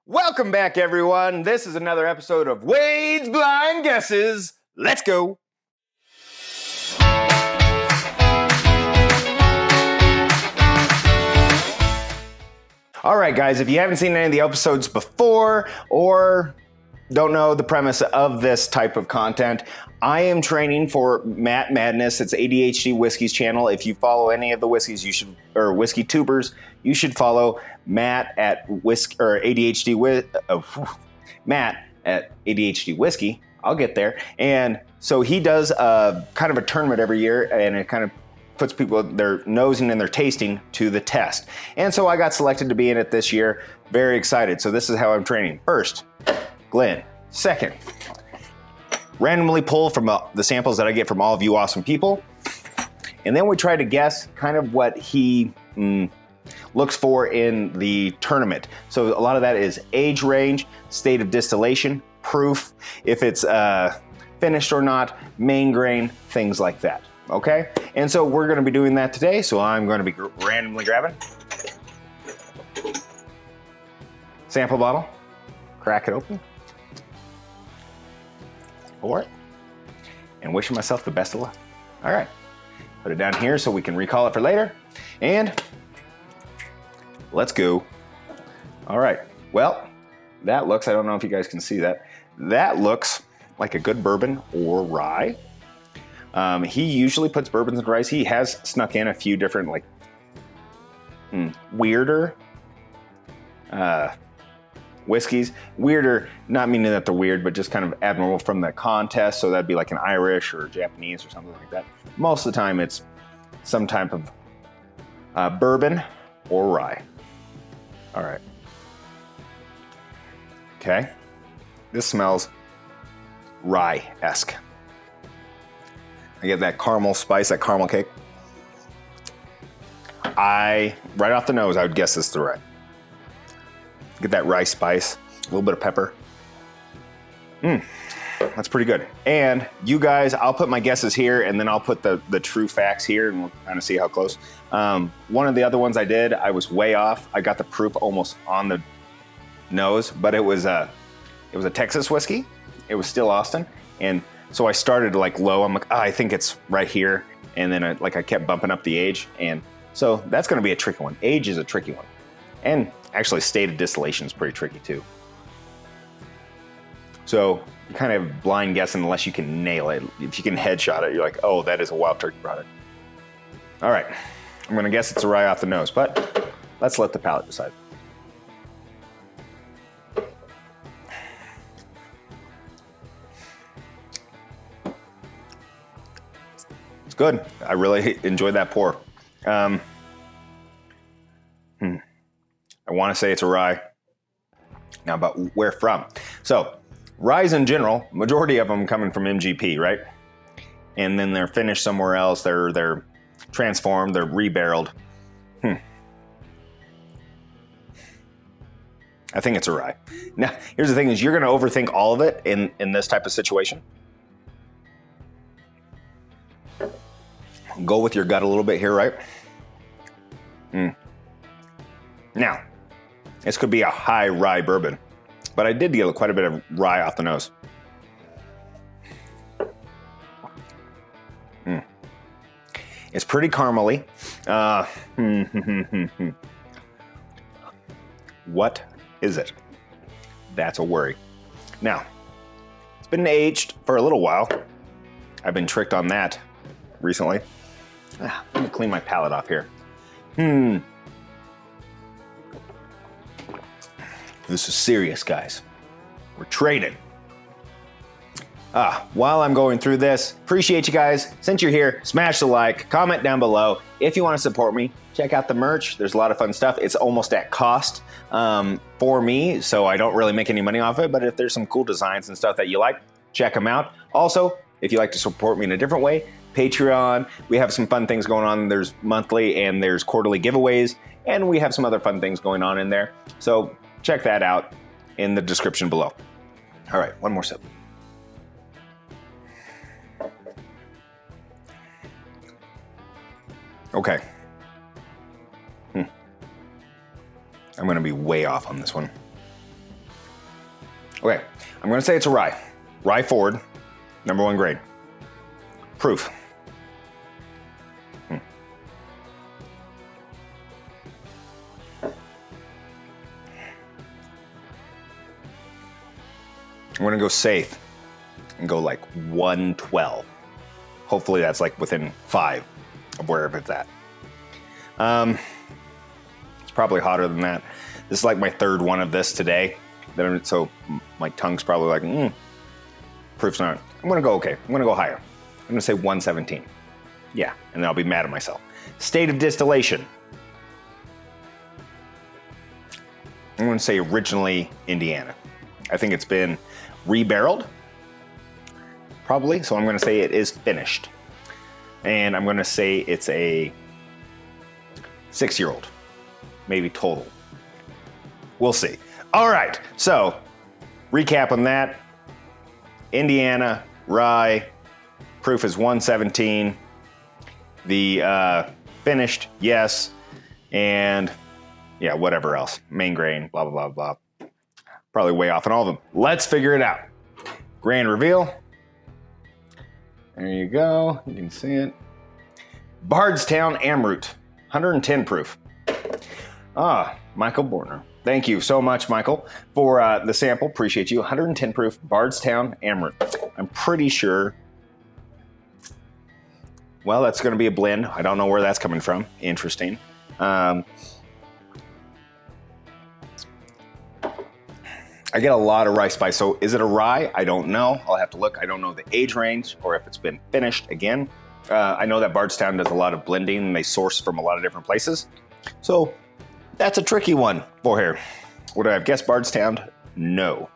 Welcome back, everyone. This is another episode of Wade's Blind Guesses. Let's go. All right, guys, if you haven't seen any of the episodes before or don't know the premise of this type of content, I am training for Matt Madness. It's ADHD Whiskey's channel. If you follow any of the whiskeys, you should, or whiskey tubers, you should follow Matt at Matt at ADHD Whiskey. I'll get there. And so he does a kind of a tournament every year, and it kind of puts people, their nosing and their tasting to the test. And so I got selected to be in it this year. Very excited. So this is how I'm training. First, Glenn. Second, randomly pull from the samples that I get from all of you awesome people. And then we try to guess kind of what he looks for in the tournament. So a lot of that is age range, state of distillation, proof, if it's finished or not, main grain, things like that. Okay? And so we're going to be doing that today. So I'm going to be randomly grabbing sample bottle, crack it open, pour it, and wishing myself the best of luck. All right, put it down here so we can recall it for later, and let's go. All right, well, that looks, I don't know if you guys can see that, that looks like a good bourbon or rye. He usually puts bourbons and ryes. He has snuck in a few different, like, weirder whiskeys. Weirder, not meaning that they're weird, but just kind of abnormal from the contest. So that'd be like an Irish or Japanese or something like that. Most of the time it's some type of bourbon or rye. All right. Okay. This smells rye-esque. I get that caramel spice, that caramel cake. Right off the nose, I would guess this is the rye. Get that rice spice, a little bit of pepper. That's pretty good. And you guys, I'll put my guesses here, and then I'll put the true facts here, and we'll kind of see how close. One of the other ones I did, I was way off. I got the proof almost on the nose, but it was a Texas whiskey. It was still Austin, and so I started like low. I'm like, I think it's right here, and then I kept bumping up the age, and so that's going to be a tricky one. Age is a tricky one, and actually state of distillation is pretty tricky too. So you kind of blind guessing unless you can nail it. If you can headshot it, you're like, oh, that is a Wild Turkey product. All right, I'm gonna guess it's a rye off the nose, but let's let the palate decide. It's good. I really enjoyed that pour. I want to say it's a rye. Now, but where from? So, ryes in general, majority of them coming from MGP, right? And then they're finished somewhere else. They're transformed. They're rebarreled. I think it's a rye. Now, here's the thing: is you're going to overthink all of it in this type of situation. Go with your gut a little bit here, right? Now, this could be a high rye bourbon, but I did get quite a bit of rye off the nose. It's pretty caramely. What is it? That's a worry. Now, it's been aged for a little while. I've been tricked on that recently. Let me clean my palate off here. This is serious, guys. We're trading. While I'm going through this, appreciate you guys. Since you're here, smash the like, comment down below. If you want to support me, check out the merch. There's a lot of fun stuff. It's almost at cost for me, so I don't really make any money off it, but if there's some cool designs and stuff that you like, check them out. Also, if you'd like to support me in a different way, Patreon, we have some fun things going on. There's monthly and there's quarterly giveaways, and we have some other fun things going on in there. So check that out in the description below. All right, one more sip. Okay. I'm gonna be way off on this one. Okay, I'm gonna say it's a rye. Rye Forward, #1 grade. Proof. I'm gonna go safe and go like 112. Hopefully that's like within 5 of wherever it's at. It's probably hotter than that. This is like my 3rd one of this today. So my tongue's probably like, proof's not. I'm gonna go okay. I'm gonna go higher. I'm gonna say 117. Yeah, and then I'll be mad at myself. State of distillation. I'm gonna say originally Indiana. I think it's been rebarreled, probably. So I'm gonna say it is finished. And I'm gonna say it's a 6-year-old, maybe total. We'll see. All right, so recap on that. Indiana, rye, proof is 117. The finished, yes. And yeah, whatever else. Main grain, blah, blah, blah, blah. Probably way off on all of them. Let's figure it out. Grand reveal. There you go, you can see it. Bardstown Amrut, 110 proof. Michael Borner. Thank you so much, Michael, for the sample. Appreciate you. 110 proof Bardstown Amrut. I'm pretty sure, well, that's going to be a blend. I don't know where that's coming from. Interesting. I get a lot of rye spice. So is it a rye? I don't know. I'll have to look. I don't know the age range or if it's been finished again. I know that Bardstown does a lot of blending and they source from a lot of different places. So that's a tricky one for here. Would I have guessed Bardstown? No.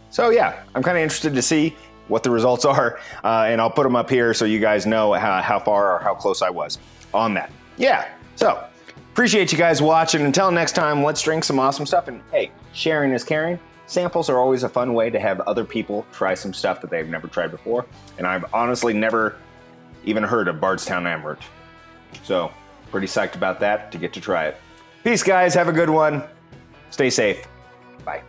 So yeah, I'm kind of interested to see what the results are, and I'll put them up here so you guys know how far or how close I was on that. Yeah, so appreciate you guys watching. Until next time, let's drink some awesome stuff. And hey, sharing is caring. Samples are always a fun way to have other people try some stuff that they've never tried before. And I've honestly never even heard of Bardstown Amrut. So pretty psyched about that to get to try it. Peace, guys. Have a good one. Stay safe. Bye.